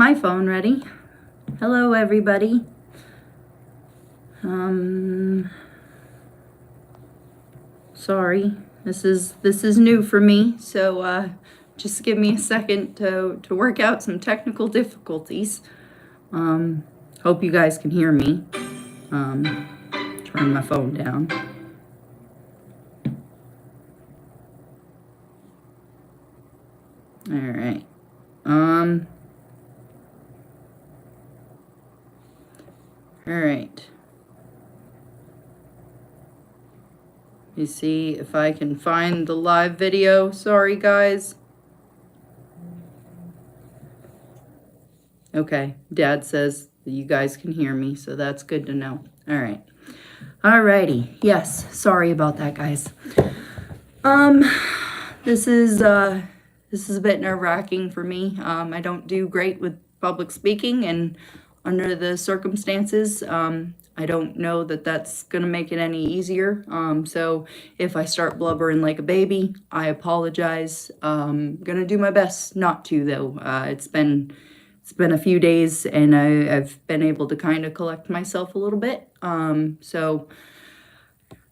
my phone ready. Hello, everybody. Sorry, this is new for me, so just give me a second to work out some technical difficulties. Hope you guys can hear me. Turn my phone down. All right. All right. Let me see if I can find the live video. Sorry, guys. Okay, Dad says that you guys can hear me, so that's good to know. All right. Alrighty. Yes, sorry about that, guys. This is a bit nerve-wracking for me. I don't do great with public speaking, and under the circumstances, I don't know that that's gonna make it any easier. So if I start blubbering like a baby, I apologize. Gonna do my best not to, though. It's been a few days, and I've been able to kind of collect myself a little bit. So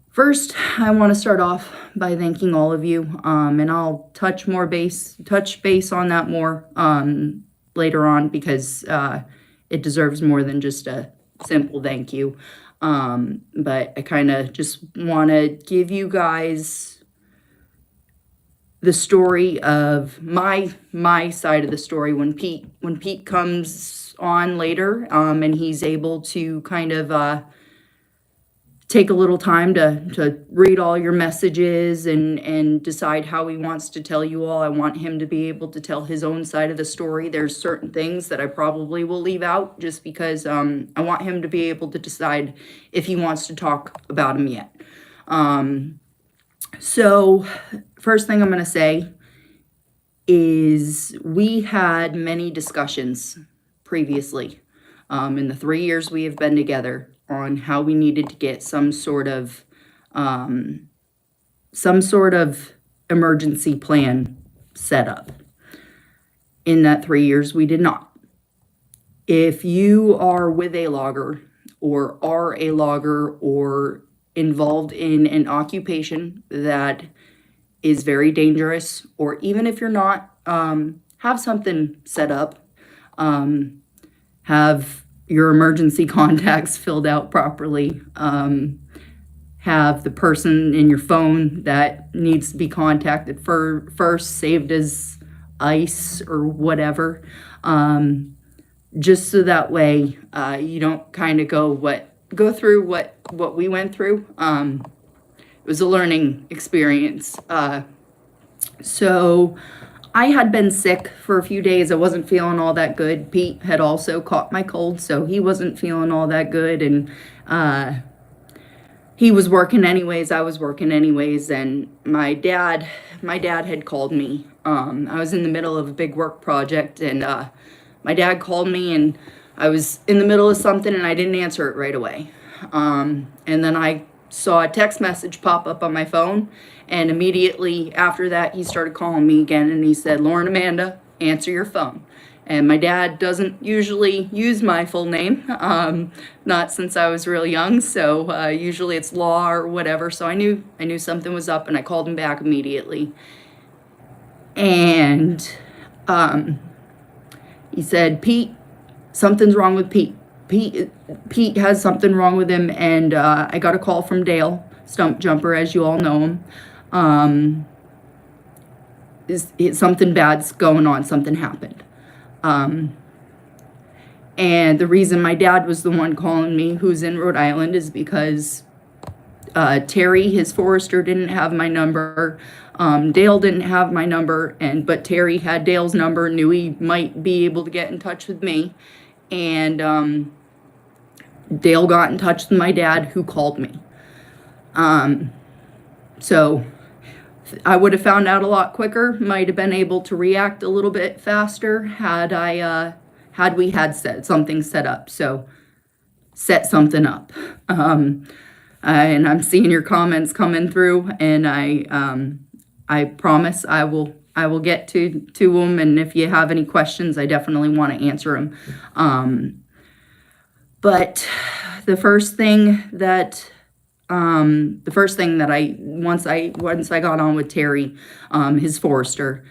first, I want to start off by thanking all of you, and I'll touch base on that more later on, because it deserves more than just a simple thank you. But I kind of just want to give you guys the story of my side of the story when Pete comes on later, and he's able to kind of take a little time to read all your messages and decide how he wants to tell you all. I want him to be able to tell his own side of the story. There's certain things that I probably will leave out just because I want him to be able to decide if he wants to talk about him yet. So first thing I'm going to say is we had many discussions previously in the 3 years we have been together on how we needed to get some sort of emergency plan set up. In that 3 years, we did not. If you are with a logger or are a logger or involved in an occupation that is very dangerous, or even if you're not, have something set up, have your emergency contacts filled out properly, have the person in your phone that needs to be contacted first saved as ice or whatever, just so that way you don't kind of go through what we went through. It was a learning experience. So I had been sick for a few days. I wasn't feeling all that good. Pete had also caught my cold, so he wasn't feeling all that good. And he was working anyways. I was working anyways. And my dad had called me. I was in the middle of a big work project, and my dad called me, and I was in the middle of something, and I didn't answer it right away. And then I saw a text message pop up on my phone, and immediately after that, he started calling me again, and he said, "Lauren Amanda, answer your phone." And my dad doesn't usually use my full name, not since I was real young, so usually it's Law or whatever, so I knew something was up, and I called him back immediately. And he said, "Pete, something's wrong with Pete. Pete has something wrong with him," and I got a call from Dale, Stump Jumper, as you all know him. Something bad's going on, something happened. And the reason my dad was the one calling me, who's in Rhode Island, is because Terry, his forester, didn't have my number. Dale didn't have my number, but Terry had Dale's number, knew he might be able to get in touch with me. And Dale got in touch with my dad, who called me. So I would have found out a lot quicker, might have been able to react a little bit faster had we had something set up. So set something up. And I'm seeing your comments coming through, and I promise I will I will get to them, and if you have any questions, I definitely want to answer them. But the first thing that once I got on with Terry, his forester,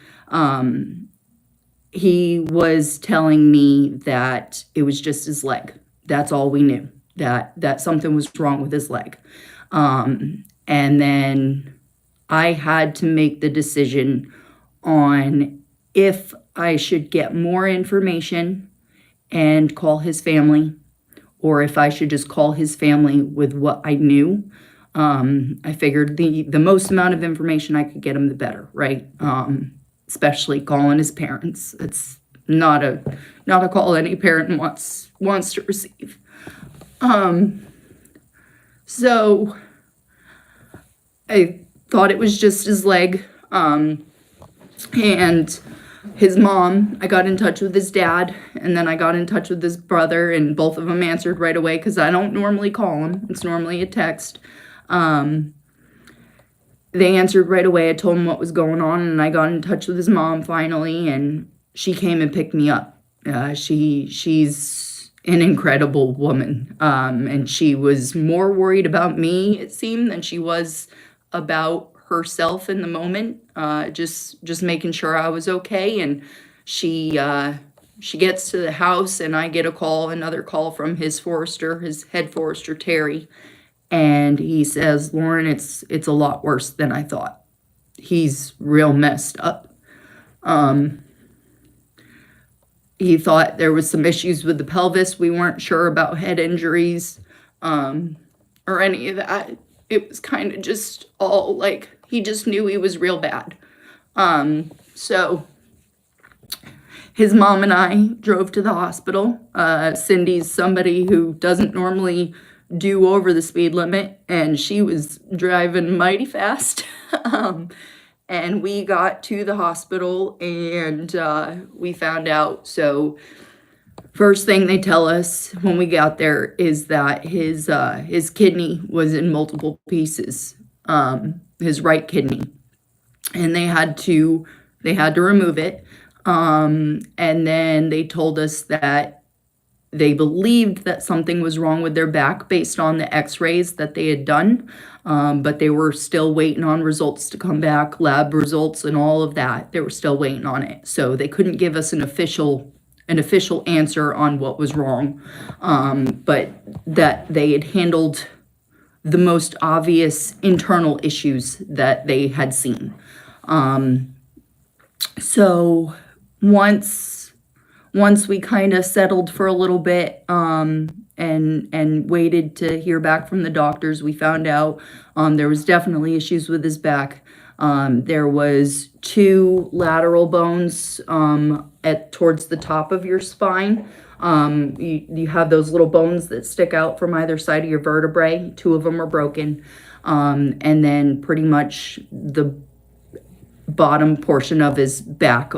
he was telling me that it was just his leg. That's all we knew, that something was wrong with his leg. And then I had to make the decision on if I should get more information and call his family, or if I should just call his family with what I knew. I figured the most amount of information I could get him, the better, right? Especially calling his parents. It's not a call any parent wants to receive. So I thought it was just his leg. And his mom, I got in touch with his dad, and then I got in touch with his brother, and both of them answered right away because I don't normally call them. It's normally a text. They answered right away. I told them what was going on, and I got in touch with his mom finally, and she came and picked me up. She's an incredible woman, and she was more worried about me, it seemed, than she was about herself in the moment, just making sure I was okay. And she gets to the house, and I get another call from his head forester, Terry, and he says, "Lauren, it's a lot worse than I thought. He's real messed up." He thought there was some issues with the pelvis. We weren't sure about head injuries, or any of that. It was kind of just all like, he just knew he was real bad. So his mom and I drove to the hospital. Cindy's somebody who doesn't normally do over the speed limit, and she was driving mighty fast. And we got to the hospital, and we found out. So first thing they tell us when we got there is that his kidney was in multiple pieces, his right kidney, and they had to remove it. And then they told us that they believed that something was wrong with their back based on the x-rays that they had done, but they were still waiting on results to come back, lab results and all of that. They were still waiting on it, so they couldn't give us an official answer on what was wrong, but that they had handled the most obvious internal issues that they had seen. So once we kind of settled for a little bit, and waited to hear back from the doctors, we found out there was definitely issues with his back. There was 2 lateral bones towards the top of your spine. You have those little bones that stick out from either side of your vertebrae. 2 of them are broken. And then pretty much the bottom portion of his back,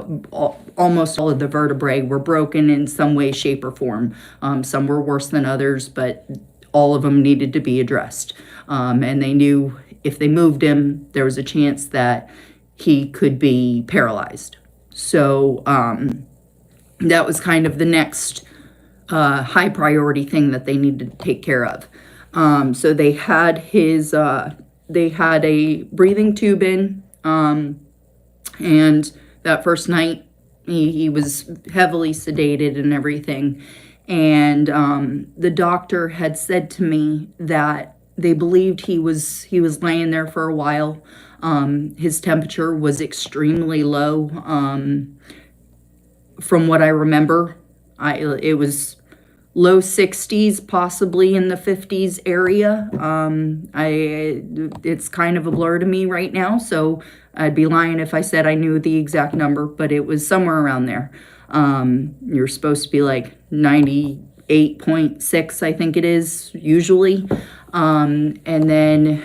almost all of the vertebrae were broken in some way, shape, or form. Some were worse than others, but all of them needed to be addressed. And they knew if they moved him, there was a chance that he could be paralyzed. So that was kind of the next high priority thing that they needed to take care of. So they had a breathing tube in, and that first night he was heavily sedated and everything. And the doctor had said to me that they believed he was laying there for a while. His temperature was extremely low. From what I remember, it was low 60s, possibly in the 50s area. It's kind of a blur to me right now, so I'd be lying if I said I knew the exact number, but it was somewhere around there. You're supposed to be like 98.6, I think it is, usually. And then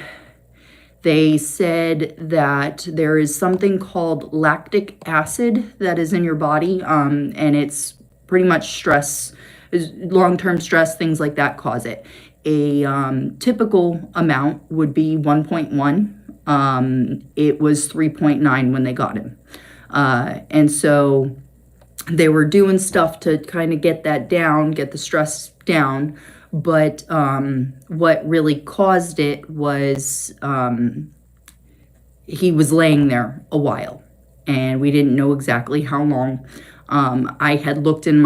they said that there is something called lactic acid that is in your body, and it's pretty much stress, long-term stress, things like that cause it. A typical amount would be 1.1. It was 3.9 when they got him. And so they were doing stuff to kind of get that down, get the stress down. But what really caused it was he was laying there a while, and we didn't know exactly how long. I had looked in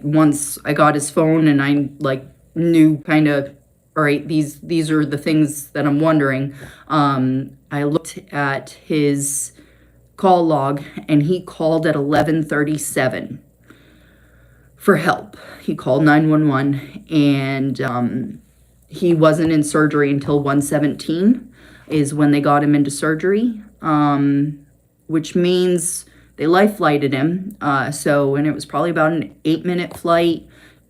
once I got his phone, and I like knew kind of, all right, these are the things that I'm wondering. I looked at his call log, and he called at 11:37 for help. He called 911, and he wasn't in surgery until 1:17 is when they got him into surgery, which means they life flighted him. And it was probably about an 8-minute flight,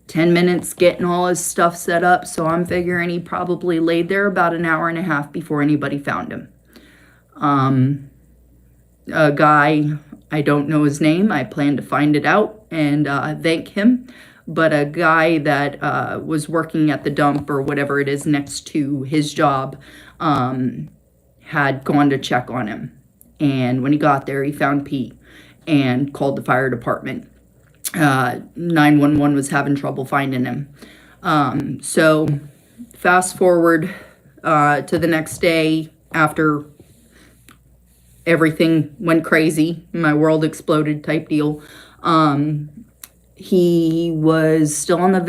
10 minutes getting all his stuff set up. So I'm figuring he probably laid there about an hour and a half before anybody found him. A guy, I don't know his name. I plan to find it out and thank him. But a guy that was working at the dump or whatever it is next to his job had gone to check on him. And when he got there, he found Pete and called the fire department. 911 was having trouble finding him. So fast forward to the next day after everything went crazy, my world exploded type deal. He was still on the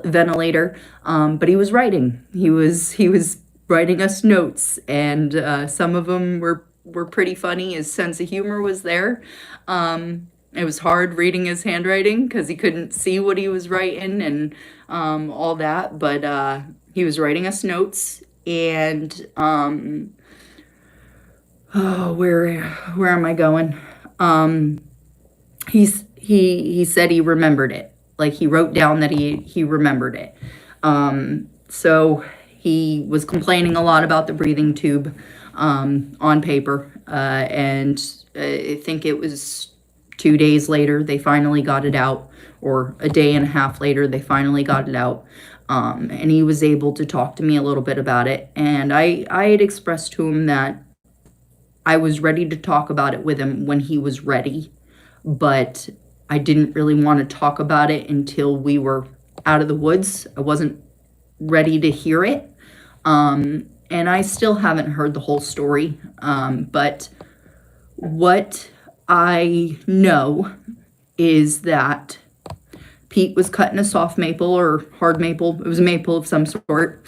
ventilator, but he was writing. He was writing us notes, and some of them were pretty funny. His sense of humor was there. It was hard reading his handwriting because he couldn't see what he was writing and all that. But he was writing us notes, and where am I going? He said he remembered it. Like, he wrote down that he remembered it. So he was complaining a lot about the breathing tube on paper, and I think it was 2 days later they finally got it out, or a day and a half later they finally got it out. And he was able to talk to me a little bit about it, and I had expressed to him that I was ready to talk about it with him when he was ready, but I didn't really want to talk about it until we were out of the woods. I wasn't ready to hear it. And I still haven't heard the whole story. But what I know is that Pete was cutting a soft maple or hard maple. It was a maple of some sort.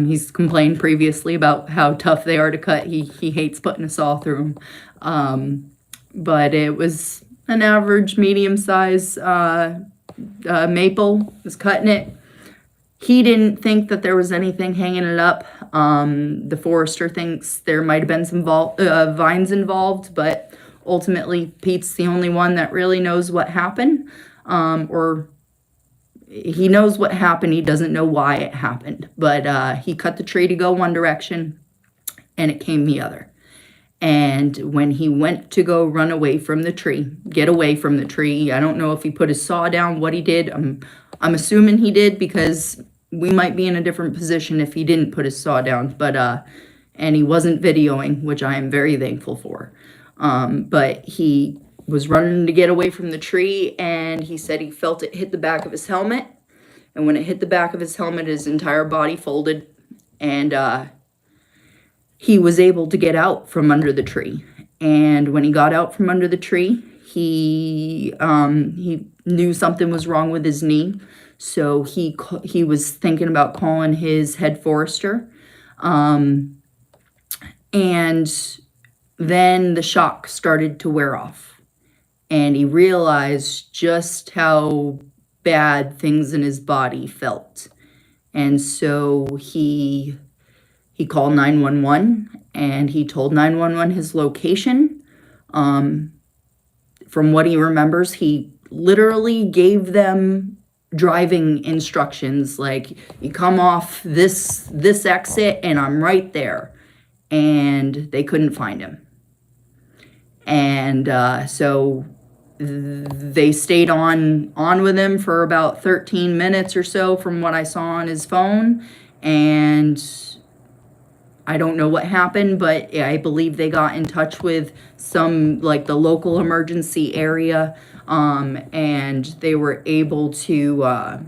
He's complained previously about how tough they are to cut. He hates putting a saw through them. But it was an average medium-sized maple. He was cutting it. He didn't think that there was anything hanging it up. The forester thinks there might have been some vines involved, but ultimately Pete's the only one that really knows what happened. Or he knows what happened. He doesn't know why it happened. But he cut the tree to go one direction, and it came the other. And when he went to go run away from the tree, get away from the tree, I don't know if he put his saw down, what he did. I'm assuming he did, because we might be in a different position if he didn't put his saw down. But and he wasn't videoing, which I am very thankful for. But he was running to get away from the tree, and he said he felt it hit the back of his helmet. And when it hit the back of his helmet, his entire body folded, and he was able to get out from under the tree. And when he got out from under the tree, he knew something was wrong with his knee. So he was thinking about calling his head forester. And then the shock started to wear off. And he realized just how bad things in his body felt. And so he called 911, and he told 911 his location. From what he remembers, he literally gave them driving instructions, like, you come off this exit and I'm right there. And they couldn't find him. And so they stayed on with him for about 13 minutes or so from what I saw on his phone. And I don't know what happened, but I believe they got in touch with some, like, the local emergency area, and they were able to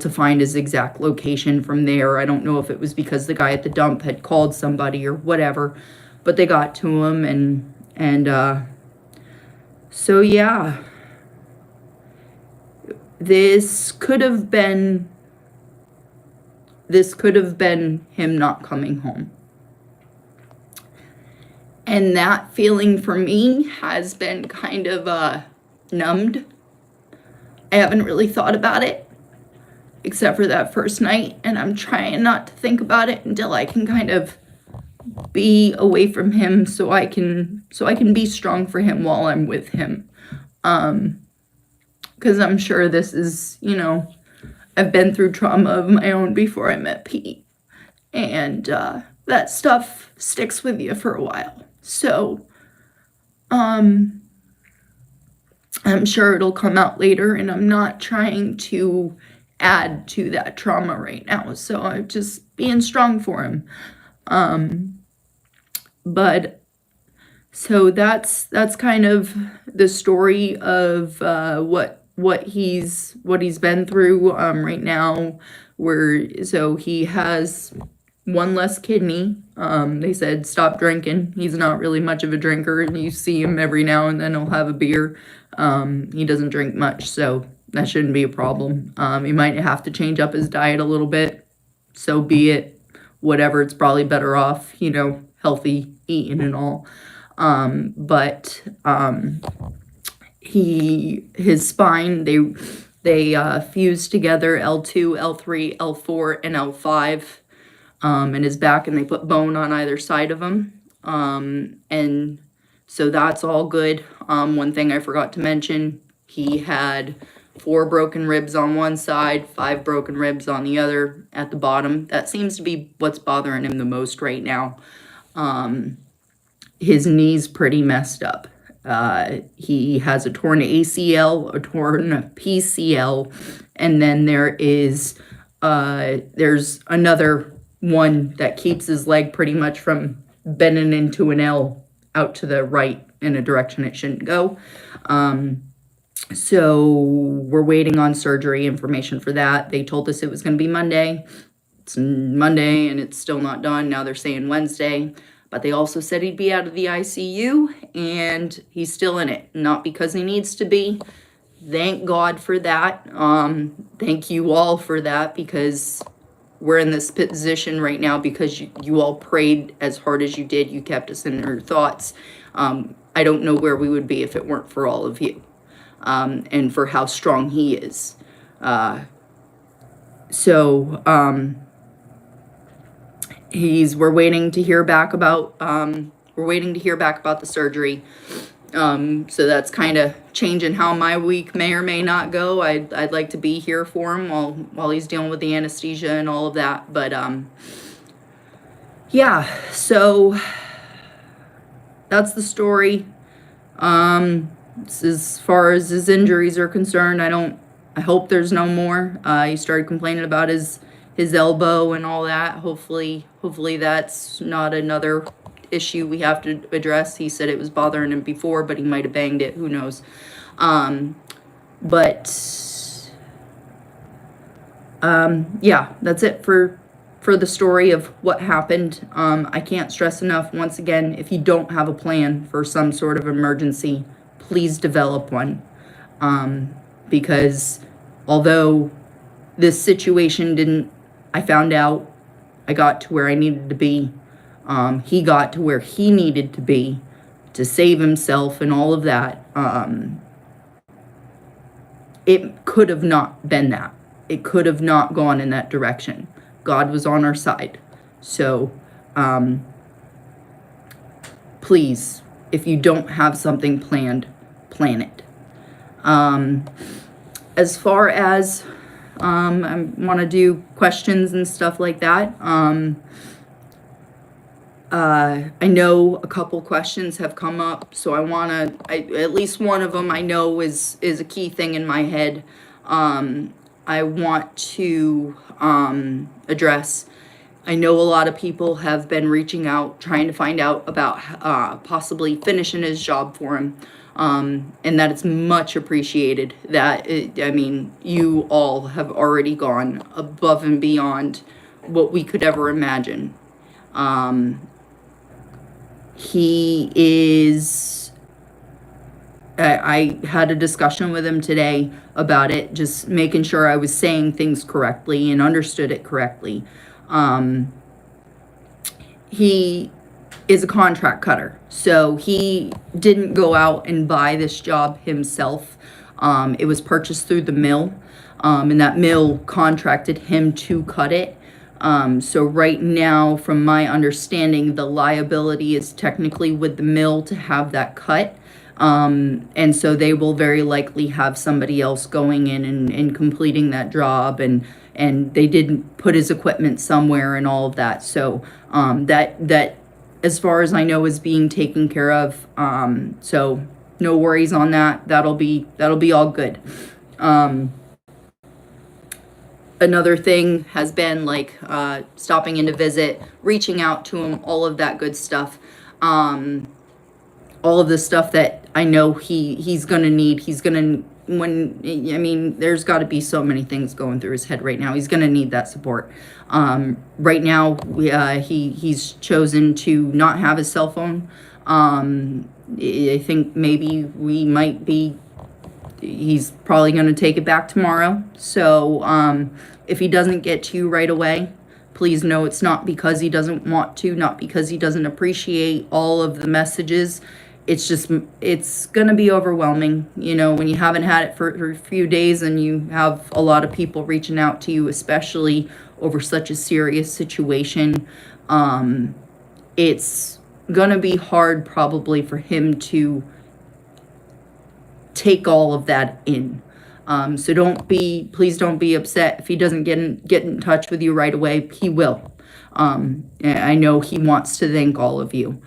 find his exact location from there. I don't know if it was because the guy at the dump had called somebody or whatever, but they got to him, so yeah, this could have been him not coming home. And that feeling for me has been kind of numbed. I haven't really thought about it, except for that first night, and I'm trying not to think about it until I can kind of be away from him, so I can be strong for him while I'm with him. Because I'm sure this is, I've been through trauma of my own before I met Pete, and that stuff sticks with you for a while. So, I'm sure it'll come out later, and I'm not trying to add to that trauma right now. So I'm just being strong for him. But so that's kind of the story of what he's been through right now. So he has one less kidney. They said stop drinking. He's not really much of a drinker, and you see him every now and then he'll have a beer. He doesn't drink much, so that shouldn't be a problem. He might have to change up his diet a little bit. So be it. Whatever, it's probably better off, healthy eating and all. But his spine, they fused together L2, L3, L4, and L5 in his back, and they put bone on either side of him. And so that's all good. One thing I forgot to mention, he had 4 broken ribs on one side, 5 broken ribs on the other at the bottom. That seems to be what's bothering him the most right now. His knee's pretty messed up. He has a torn ACL, a torn PCL, and then there's another one that keeps his leg pretty much from bending into an L out to the right in a direction it shouldn't go. So we're waiting on surgery information for that. They told us it was going to be Monday. It's Monday and it's still not done. Now they're saying Wednesday. But they also said he'd be out of the ICU, and he's still in it. Not because he needs to be. Thank God for that. Thank you all for that, because we're in this position right now because you all prayed as hard as you did. You kept us in your thoughts. I don't know where we would be if it weren't for all of you, and for how strong he is. We're waiting to hear back about the surgery. So that's kind of changing how my week may or may not go. I'd like to be here for him while he's dealing with the anesthesia and all of that. But yeah, so that's the story. As far as his injuries are concerned, I hope there's no more. He started complaining about his elbow and all that. Hopefully that's not another issue we have to address. He said it was bothering him before, but he might have banged it. Who knows? Yeah, that's it for the story of what happened. I can't stress enough, once again, if you don't have a plan for some sort of emergency, please develop one. Because although this situation I found out I got to where I needed to be. He got to where he needed to be to save himself and all of that. It could have not been that. It could have not gone in that direction. God was on our side. So, please, if you don't have something planned, plan it. As far as I want to do questions and stuff like that. I know a couple questions have come up, so at least one of them I know is a key thing in my head. I want to address. I know a lot of people have been reaching out, trying to find out about possibly finishing his job for him. And that it's much appreciated I mean, you all have already gone above and beyond what we could ever imagine. He is, I had a discussion with him today about it, just making sure I was saying things correctly and understood it correctly. He is a contract cutter, so he didn't go out and buy this job himself. It was purchased through the mill, and that mill contracted him to cut it. So right now, from my understanding, the liability is technically with the mill to have that cut. And so they will very likely have somebody else going in and completing that job, and they didn't put his equipment somewhere and all of that. So that as far as I know is being taken care of. So no worries on that. That'll be all good. Another thing has been like stopping in to visit, reaching out to him, all of that good stuff. All of the stuff that I know he's gonna need. I mean, there's got to be so many things going through his head right now. He's gonna need that support. Right now, he's chosen to not have his cell phone. I think maybe he's probably going to take it back tomorrow. So if he doesn't get to you right away, please know it's not because he doesn't want to, not because he doesn't appreciate all of the messages. It's just, it's going to be overwhelming, you know, when you haven't had it for a few days and you have a lot of people reaching out to you, especially over such a serious situation. It's going to be hard probably for him to take all of that in. So please don't be upset if he doesn't get in touch with you right away. He will. I know he wants to thank all of you.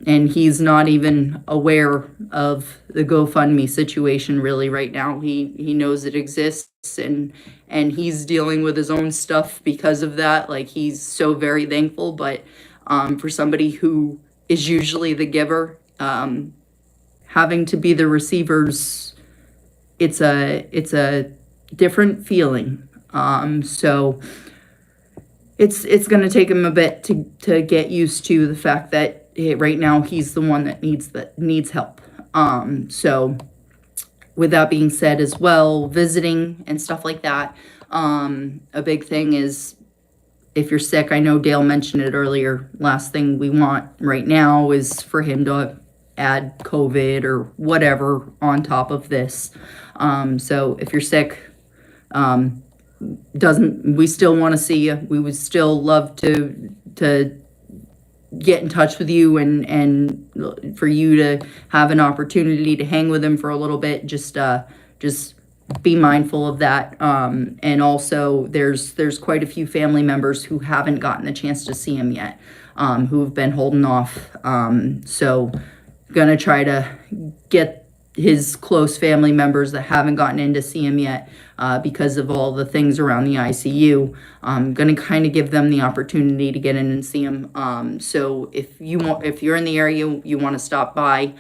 And he's not even aware of the GoFundMe situation really right now. He knows it exists, and he's dealing with his own stuff because of that. Like, he's so very thankful, but for somebody who is usually the giver, having to be the receivers, it's a different feeling. So it's going to take him a bit to get used to the fact that right now he's the one that needs help. So with that being said as well, visiting and stuff like that, a big thing is if you're sick. I know Dale mentioned it earlier. Last thing we want right now is for him to add COVID or whatever on top of this. So if you're sick, we still want to see you. We would still love to get in touch with you and for you to have an opportunity to hang with him for a little bit. Just be mindful of that. And also there's quite a few family members who haven't gotten the chance to see him yet, who have been holding off. So gonna try to get his close family members that haven't gotten in to see him yet, because of all the things around the ICU. I'm gonna kind of give them the opportunity to get in and see him. So if you're in the area, you want to stop by,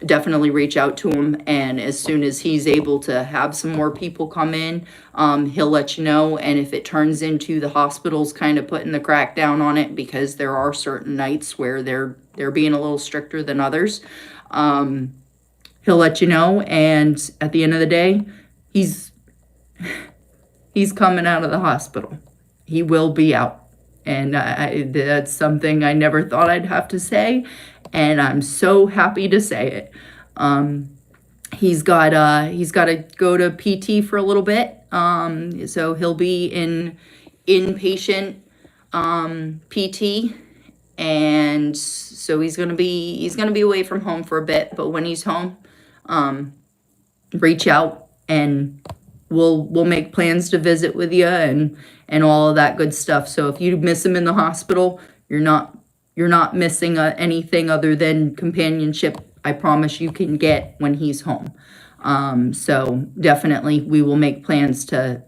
definitely reach out to him. And as soon as he's able to have some more people come in, he'll let you know. And if it turns into the hospitals kind of putting the crack down on it, because there are certain nights where they're being a little stricter than others, he'll let you know. And at the end of the day, he's coming out of the hospital. He will be out. And that's something I never thought I'd have to say, and I'm so happy to say it. He's got to go to PT for a little bit, so he'll be in inpatient PT, and so he's gonna be away from home for a bit. But when he's home, reach out and we'll make plans to visit with you and all of that good stuff. So if you miss him in the hospital, you're not missing anything other than companionship. I promise you can get when he's home. So definitely we will make plans to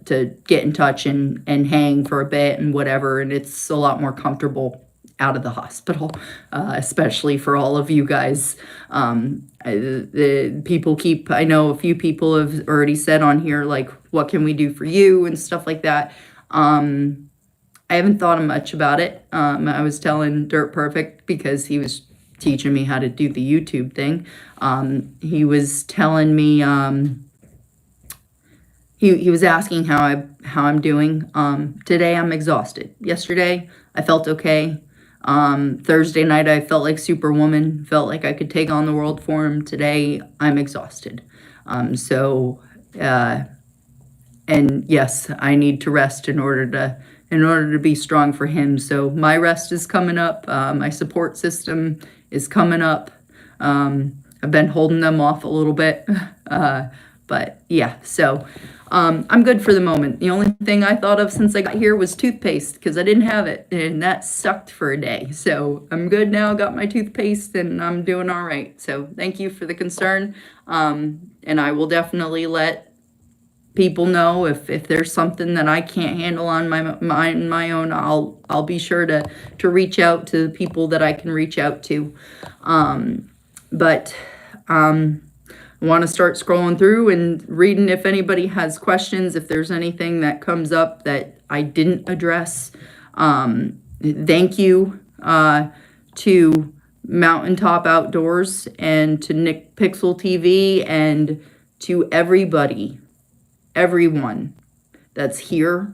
get in touch and hang for a bit and whatever. And it's a lot more comfortable out of the hospital, especially for all of you guys. The people I know a few people have already said on here, like, what can we do for you and stuff like that. I haven't thought much about it. I was telling Dirt Perfect, because he was teaching me how to do the YouTube thing. He was telling me, he was asking how I'm doing. Today I'm exhausted. Yesterday I felt okay. Thursday night I felt like Superwoman, felt like I could take on the world for him. Today I'm exhausted. And yes, I need to rest in order to be strong for him. So my rest is coming up. My support system is coming up. I've been holding them off a little bit. But yeah, so I'm good for the moment. The only thing I thought of since I got here was toothpaste, because I didn't have it, and that sucked for a day. So I'm good now, got my toothpaste, and I'm doing all right. So thank you for the concern. And I will definitely let people know if there's something that I can't handle on my own. I'll be sure to reach out to the people that I can reach out to. But I want to start scrolling through and reading if anybody has questions, if there's anything that comes up that I didn't address. Thank you to Mountaintop Outdoors and to Nick Pixel TV and to everyone that's here,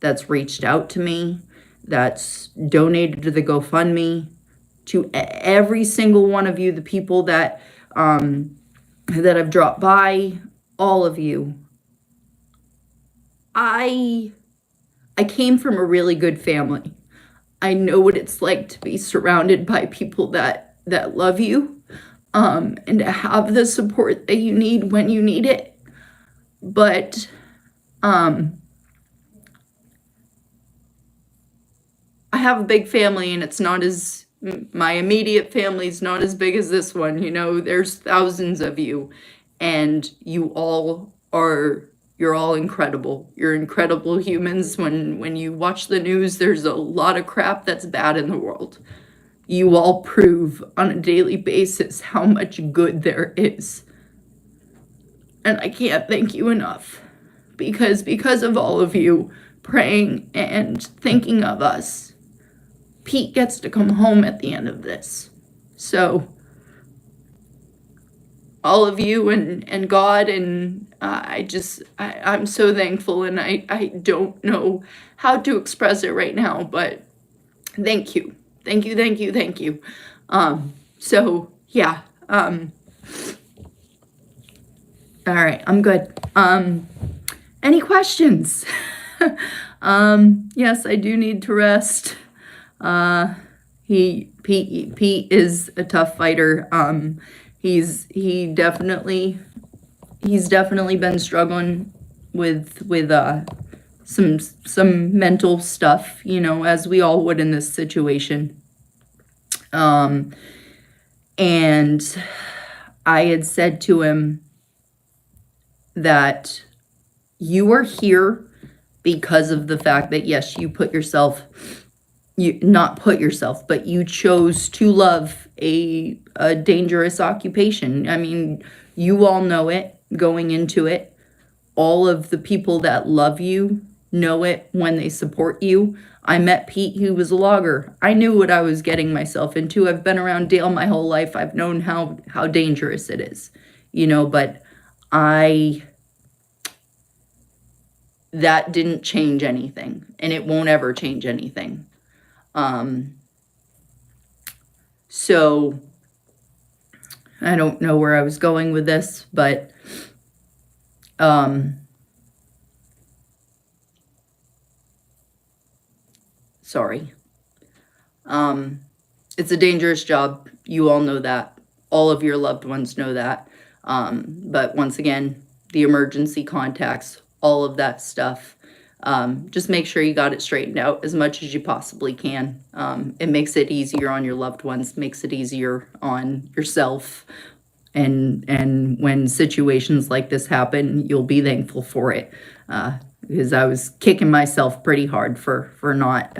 that's reached out to me, that's donated to the GoFundMe, to every single one of you, the people that have dropped by, all of you. I came from a really good family. I know what it's like to be surrounded by people that love you, and to have the support that you need when you need it. But I have a big family, and it's not as, my immediate family is not as big as this one. You know, there's thousands of you, and you're all incredible. You're incredible humans. When you watch the news, there's a lot of crap that's bad in the world. You all prove on a daily basis how much good there is. And I can't thank you enough, because of all of you praying and thinking of us, Pete gets to come home at the end of this. So all of you and God, and I'm so thankful, and I don't know how to express it right now, but thank you. Thank you, thank you, thank you. So yeah, all right, I'm good. Any questions? Yes, I do need to rest. Pete is a tough fighter. He's definitely been struggling with some mental stuff, you know, as we all would in this situation. And I had said to him that you are here because of the fact that, yes, you chose to love a dangerous occupation. I mean, you all know it going into it. All of the people that love you know it when they support you. I met Pete, who was a logger. I knew what I was getting myself into. I've been around Dale my whole life. I've known how dangerous it is, you know, but that didn't change anything, and it won't ever change anything. So I don't know where I was going with this, but sorry. It's a dangerous job. You all know that. All of your loved ones know that. But once again, the emergency contacts, all of that stuff. Just make sure you got it straightened out as much as you possibly can. It makes it easier on your loved ones, makes it easier on yourself, and when situations like this happen, you'll be thankful for it. Because I was kicking myself pretty hard for not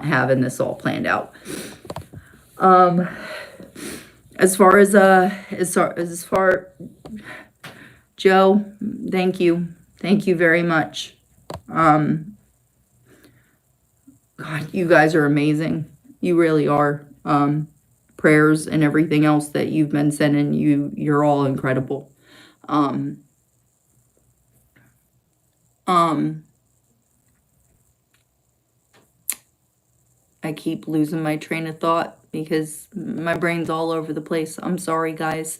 having this all planned out. As far Joe, thank you very much. God, you guys are amazing. You really are. Prayers and everything else that you've been sending, you're all incredible. I keep losing my train of thought because my brain's all over the place. I'm sorry, guys.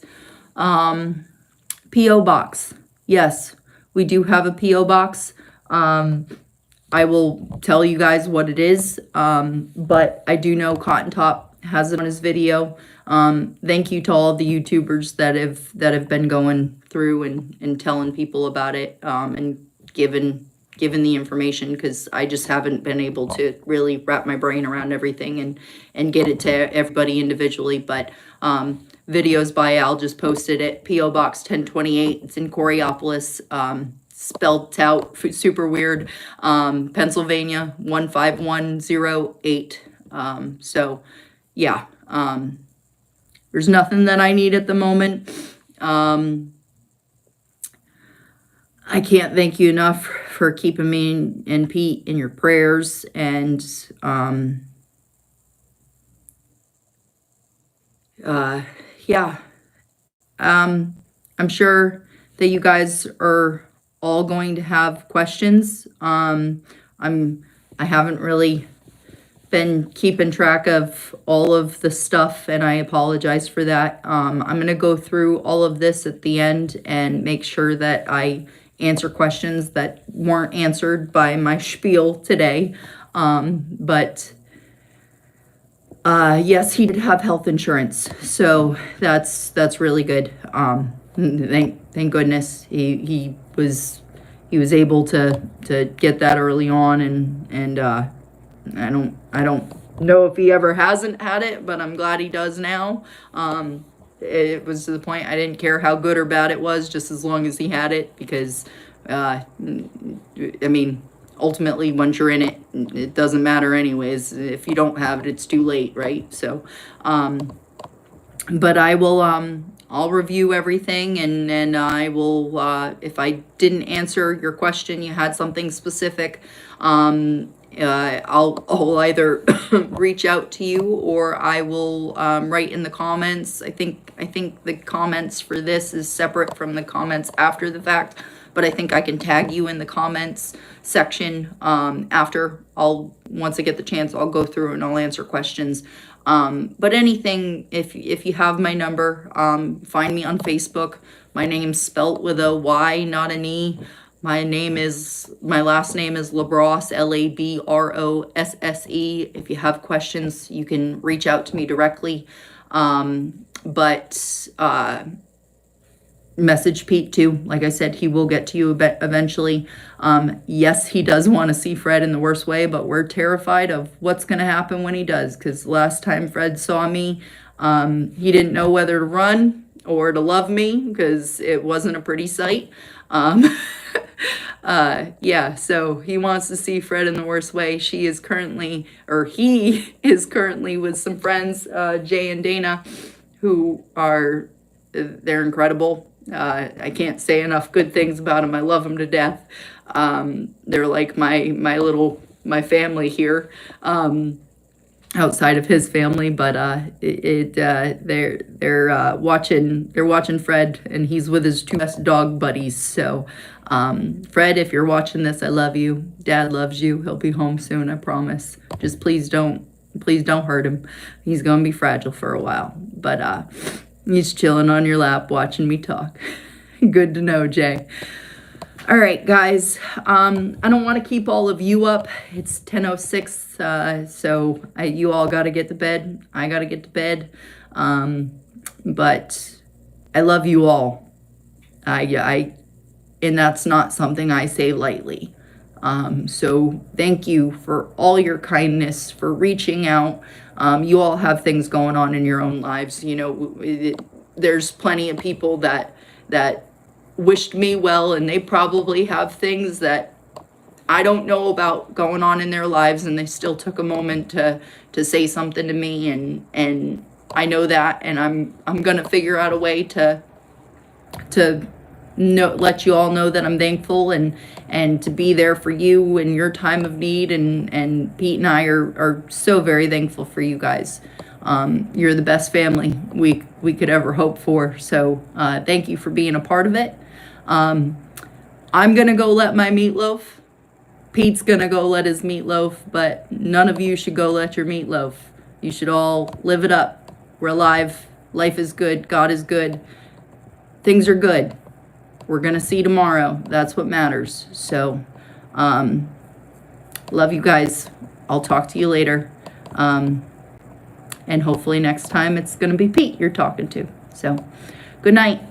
P.O. Box. Yes, we do have a P.O. Box. I will tell you guys what it is, but I do know Cotton Top has it on his video. Thank you to all the YouTubers that have been going through and telling people about it, and given the information, because I just haven't been able to really wrap my brain around everything and get it to everybody individually. But videos by Al just posted it. P.O. Box 1028. It's in Coraopolis. Spelled out super weird. Pennsylvania 15108. So yeah. There's nothing that I need at the moment. I can't thank you enough for keeping me and Pete in your prayers, and yeah. I'm sure that you guys are all going to have questions. I haven't really been keeping track of all of the stuff, and I apologize for that. I'm going to go through all of this at the end and make sure that I answer questions that weren't answered by my spiel today. But yes, he did have health insurance, so that's really good. Thank goodness he was able to get that early on, and I don't know if he ever hasn't had it, but I'm glad he does now. It was to the point I didn't care how good or bad it was, just as long as he had it, because I mean, ultimately, once you're in it, it doesn't matter anyways. If you don't have it, it's too late, right? So, but I will, I'll review everything, and I will, if I didn't answer your question, you had something specific, I'll either reach out to you, or I will write in the comments. I think the comments for this is separate from the comments after the fact, but I think I can tag you in the comments section after. Once I get the chance, I'll go through and I'll answer questions. But anything, if you have my number, find me on Facebook. My name's spelt with a Y, not an E. My last name is Labrosse, Labrosse. If you have questions, you can reach out to me directly. Message Pete too. Like I said, he will get to you eventually. Yes, he does want to see Fred in the worst way, but we're terrified of what's going to happen when he does, because last time Fred saw me, he didn't know whether to run or to love me, because it wasn't a pretty sight. Yeah, so he wants to see Fred in the worst way. He is currently with some friends, Jay and Dana, who they're incredible. I can't say enough good things about them. I love them to death. They're like my family here, outside of his family, but they're watching Fred, and he's with his two best dog buddies. So Fred, if you're watching this, I love you. Dad loves you. He'll be home soon, I promise. Just please don't hurt him. He's gonna be fragile for a while, but he's chilling on your lap watching me talk. Good to know, Jay. All right, guys. I don't want to keep all of you up. It's 10:06, so you all got to get to bed. I got to get to bed. But I love you all. And that's not something I say lightly. So thank you for all your kindness, for reaching out. You all have things going on in your own lives. You know, there's plenty of people that wished me well, and they probably have things that I don't know about going on in their lives, and they still took a moment to say something to me, and I know that, and I'm gonna figure out a way to let you all know that I'm thankful, and to be there for you in your time of need, and Pete and I are so very thankful for you guys. You're the best family we could ever hope for. So thank you for being a part of it. I'm gonna go let my meatloaf. Pete's gonna go let his meatloaf, but none of you should go let your meatloaf. You should all live it up. We're alive. Life is good. God is good. Things are good. We're gonna see tomorrow. That's what matters. So, love you guys. I'll talk to you later. And hopefully next time it's gonna be Pete you're talking to. So, good night.